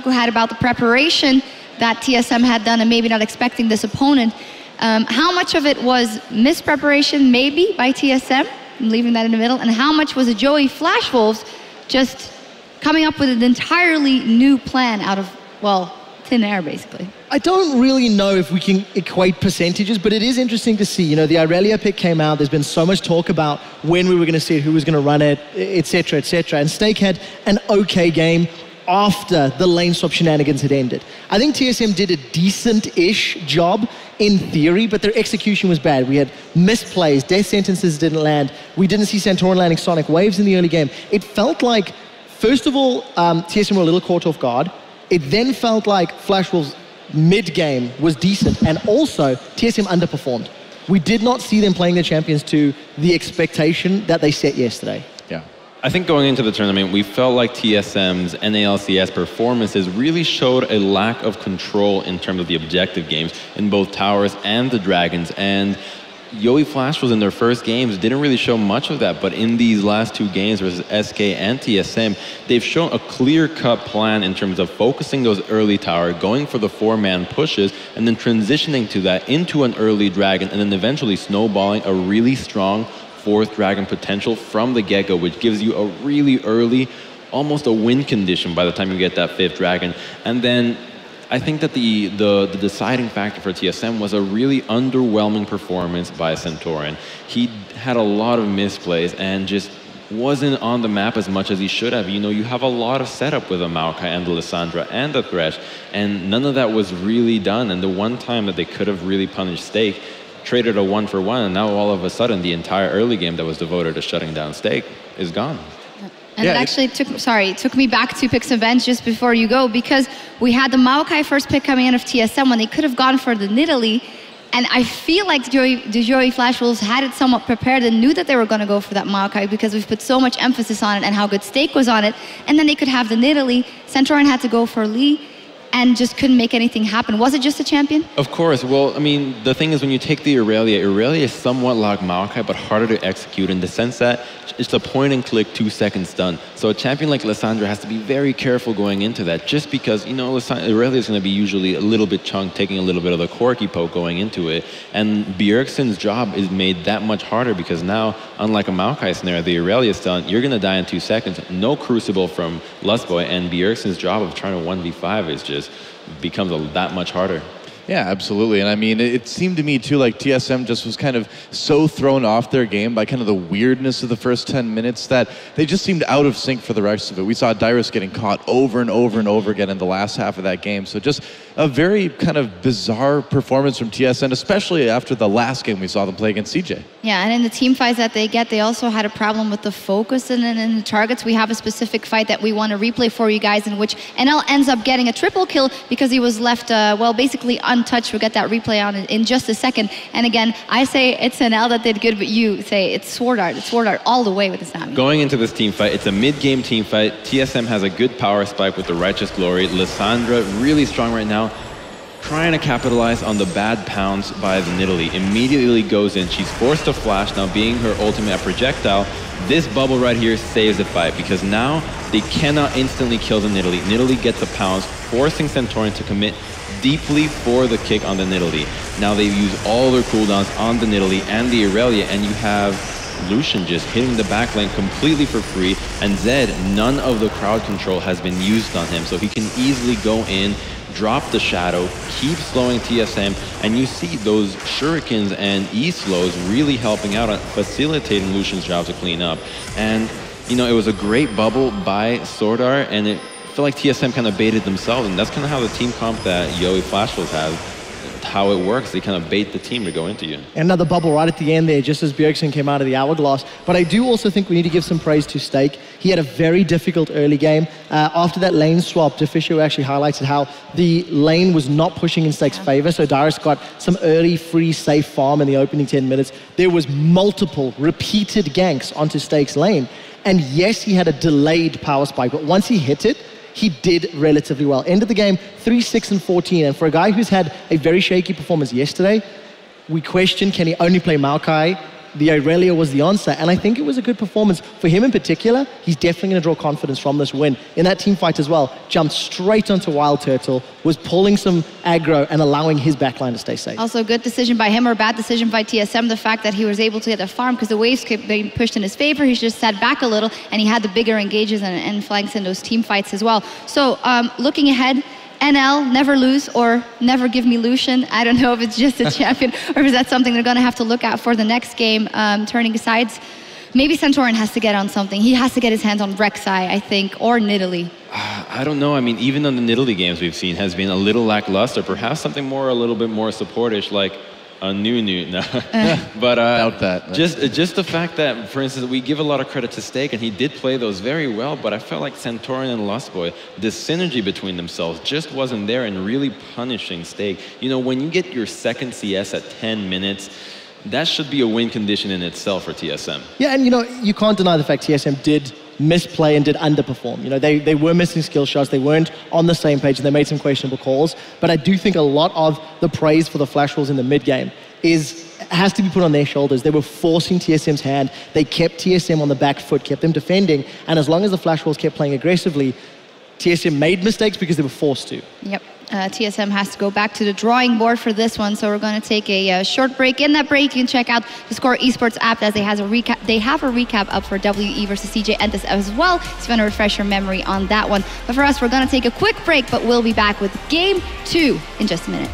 had about the preparation that TSM had done and maybe not expecting this opponent. How much of it was mispreparation maybe by TSM, I'm leaving that in the middle, and how much was it Joey Flash Wolves just coming up with an entirely new plan out of, well, thin air basically? I don't really know if we can equate percentages, but it is interesting to see. You know, the Irelia pick came out. There's been so much talk about when we were going to see it, who was going to run it, etc., etc. And Snake had an okay game after the lane swap shenanigans had ended. I think TSM did a decent-ish job in theory, but their execution was bad. We had missed plays, death sentences didn't land. We didn't see Santorin landing sonic waves in the early game. It felt like, first of all, TSM were a little caught off guard. It then felt like Flash Wolves mid-game was decent, and also TSM underperformed. We did not see them playing the champions to the expectation that they set yesterday. Yeah. I think going into the tournament, we felt like TSM's NALCS performances really showed a lack of control in terms of the objective games in both towers and the dragons. And Yoey Flash was in their first games, didn't really show much of that, but in these last two games versus SK and TSM, they've shown a clear-cut plan in terms of focusing those early tower, going for the four-man pushes, and then transitioning to that into an early dragon, and then eventually snowballing a really strong fourth dragon potential from the get-go, which gives you a really early, almost a win condition by the time you get that fifth dragon. And then I think that the deciding factor for TSM was a really underwhelming performance by Santorin. He had a lot of misplays and just wasn't on the map as much as he should have. You know, you have a lot of setup with the Maokai and the Lissandra and the Thresh, and none of that was really done. And the one time that they could have really punished Stake, traded a 1-for-1, and now all of a sudden the entire early game that was devoted to shutting down Stake is gone. And yeah, it actually took me back to pick some bench just before you go, because we had the Maokai first pick coming in of TSM when they could have gone for the Nidalee, and I feel like the Joey Flash Wolves had it somewhat prepared and knew that they were going to go for that Maokai because we've put so much emphasis on it and how good Stake was on it, and then they could have the Nidalee. Santorin had to go for Lee and just couldn't make anything happen. Was it just a champion? Of course. Well, I mean, the thing is when you take the Irelia is somewhat like Maokai, but harder to execute in the sense that it's a point-and-click 2-second stun. So a champion like Lissandra has to be very careful going into that, just because, you know, Irelia is going to be usually a little bit chunked, taking a little bit of the quirky poke going into it. And Bjergsen's job is made that much harder because now, unlike a Maokai scenario, the Irelia stun, you're going to die in 2 seconds. No Crucible from Lustboy, and Bjergsen's job of trying to 1v5 is just becomes that much harder. Yeah, absolutely. And I mean, it seemed to me too like TSM just was kind of so thrown off their game by kind of the weirdness of the first 10 minutes that they just seemed out of sync for the rest of it. We saw Dyrus getting caught over and over and over again in the last half of that game. So just a very kind of bizarre performance from TSM, especially after the last game we saw them play against CJ. Yeah, and in the team fights that they get, they also had a problem with the focus and in the targets. We have a specific fight that we want to replay for you guys in which NL ends up getting a triple kill because he was left, well, basically untouched. We'll get that replay on in just a second. And again, I say it's NL that did good, but you say it's Sword Art. It's Sword Art all the way with this Nami. Going into this team fight, it's a mid-game team fight. TSM has a good power spike with the Righteous Glory. Lissandra really strong right now, trying to capitalize on the bad pounds by the Nidalee. Immediately goes in. She's forced to flash, now being her ultimate projectile. This bubble right here saves the fight because now they cannot instantly kill the Nidalee. Nidalee gets the pounds, forcing Santorin to commit deeply for the kick on the Nidalee. Now they've used all their cooldowns on the Nidalee and the Irelia, and you have Lucian just hitting the back lane completely for free, and Zed, none of the crowd control has been used on him, so he can easily go in, drop the shadow, keep slowing TSM, and you see those shurikens and E-slows really helping out on facilitating Lucian's job to clean up. And, you know, it was a great bubble by Sword Art, and it felt like TSM kind of baited themselves, and that's kind of how the team comp that Yoey Flash Wolves has, how it works. They kind of bait the team to go into you. Another bubble right at the end there, just as Bjergsen came out of the hourglass. But I do also think we need to give some praise to Stake. He had a very difficult early game. After that lane swap, Deficio actually highlighted how the lane was not pushing in Stake's favor, so Dyrus got some early free safe farm in the opening 10 minutes. There was multiple repeated ganks onto Stake's lane. And yes, he had a delayed power spike, but once he hit it, he did relatively well. End of the game, 3-6-14. And for a guy who's had a very shaky performance yesterday, we question, can he only play Maokai the Irelia was the answer. And I think it was a good performance. For him in particular, he's definitely going to draw confidence from this win. In that team fight as well, jumped straight onto Wild Turtle, was pulling some aggro and allowing his backline to stay safe. Also, good decision by him or bad decision by TSM, the fact that he was able to get a farm because the waves kept being pushed in his favor. He just sat back a little and he had the bigger engages and flanks in those team fights as well. So looking ahead, NL, never lose or never give me Lucian. I don't know if it's just a champion or is that something they're going to have to look at for the next game, turning sides. Maybe Santorin has to get on something. He has to get his hands on Rek'Sai, I think, or Nidalee. I don't know. I mean, even on the Nidalee games we've seen has been a little lackluster. Perhaps something more, a little bit more supportish, like a new. No. But Doubt that. Just the fact that, for instance, we give a lot of credit to Stake, and he did play those very well. But I felt like Santorin and Lustboy, the synergy between themselves just wasn't there, and really punishing Stake. You know, when you get your second CS at 10 minutes. That should be a win condition in itself for TSM. Yeah, and you know, you can't deny the fact TSM did misplay and did underperform. You know, they were missing skill shots, they weren't on the same page, and they made some questionable calls. But I do think a lot of the praise for the flash rolls in the mid game has to be put on their shoulders. They were forcing TSM's hand. They kept TSM on the back foot, kept them defending, and as long as the flash rolls kept playing aggressively, TSM made mistakes because they were forced to. Yep. TSM has to go back to the drawing board for this one, so we're going to take a short break. In that break, you can check out the Score Esports app as they have a recap up for WE versus CJ Entus as well, so you want to refresh your memory on that one. But for us, we're going to take a quick break, but we'll be back with Game 2 in just a minute.